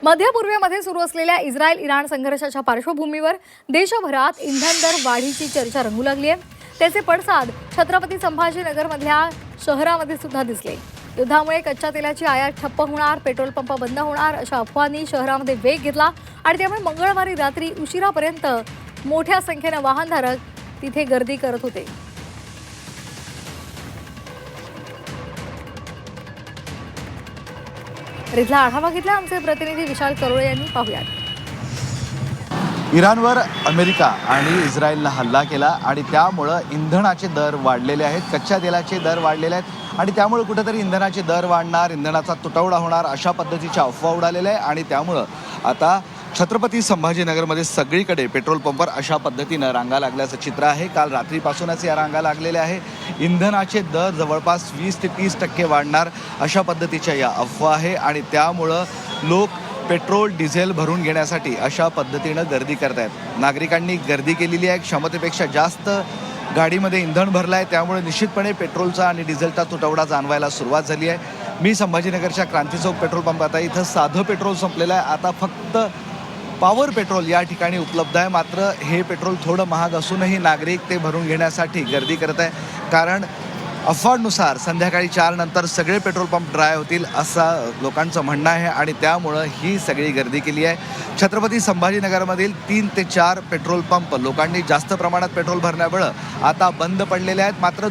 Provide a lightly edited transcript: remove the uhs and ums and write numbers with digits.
मध्यपूर्वेमध्ये सुरू असलेल्या इस्रायल-इराण संघर्षाच्या पार्श्वभूमीवर देशभरात इंधन दर वाढीची चर्चा रंगू लागली आहे। त्याचे पडसाद छत्रपती संभाजीनगरमधल्या शहरामध्ये सुद्धा दिसले। युद्धामुळे कच्च्या तेलाची आयात ठप्प होणार, पेट्रोल पंप बंद होणार अशा अफवांनी शहरामध्ये वेग घेतला आणि त्यामुळे मंगळवारी रात्री उशिरापर्यंत मोठ्या संख्येने वाहनधारक तिथे गर्दी करत होते। इथला आढावा घेतला आमचे प्रतिनिधी विशाल करोळे यांनी। पाहूयात। इराणवर अमेरिका आणि इस्रायलने हल्ला केला आणि त्यामुळे इंधनाचे दर वाढलेले आहेत, कच्च्या तेलाचे दर वाढलेले आहेत आणि त्यामुळे कुठेतरी इंधनाचे दर वाढणार, इंधनाचा तुटवडा होणार अशा पद्धतीच्या अफवा उडालेल्या आहे आणि त्यामुळे आता छत्रपती संभाजीनगरमध्ये सगळीकडे पेट्रोल पंपवर अशा पद्धतीनं रांगा लागल्याचं चित्र आहे। काल रात्रीपासूनच या रांगा लागलेल्या आहे। इंधनाचे दर जवळपास 20 ते 30% वाढणार अशा पद्धतीच्या या अफवा आहे आणि त्यामुळं लोक पेट्रोल डिझेल भरून घेण्यासाठी अशा पद्धतीनं गर्दी करत आहेत। नागरिकांनी गर्दी केलेली आहे, क्षमतेपेक्षा जास्त गाडीमध्ये इंधन भरलं आहे, त्यामुळे निश्चितपणे पेट्रोलचा आणि डिझेलचा तुटवडा जाणवायला सुरुवात झाली आहे। मी संभाजीनगरच्या क्रांती चौक पेट्रोल पंप, आता इथं साधं पेट्रोल संपलेलं आहे, आता फक्त पॉवर पेट्रोल या ठिकाणी उपलब्ध आहे। मात्र हे पेट्रोल थोडं महाग असूनही नागरिक ते भरून घेण्यासाठी गर्दी करत आहे, कारण अफवानुसार संध्याकाळी 4 नंतर सगळे पेट्रोल पंप ड्राय होतील असं लोकांचं म्हणणं आहे आणि त्यामुळं ही सगळी गर्दी केली आहे। छत्रपती संभाजीनगरमधील 3 ते 4 पेट्रोल पंप लोकांनी जास्त प्रमाणात पेट्रोल भरण्यामुळं आता बंद पडलेले आहेत। मात्र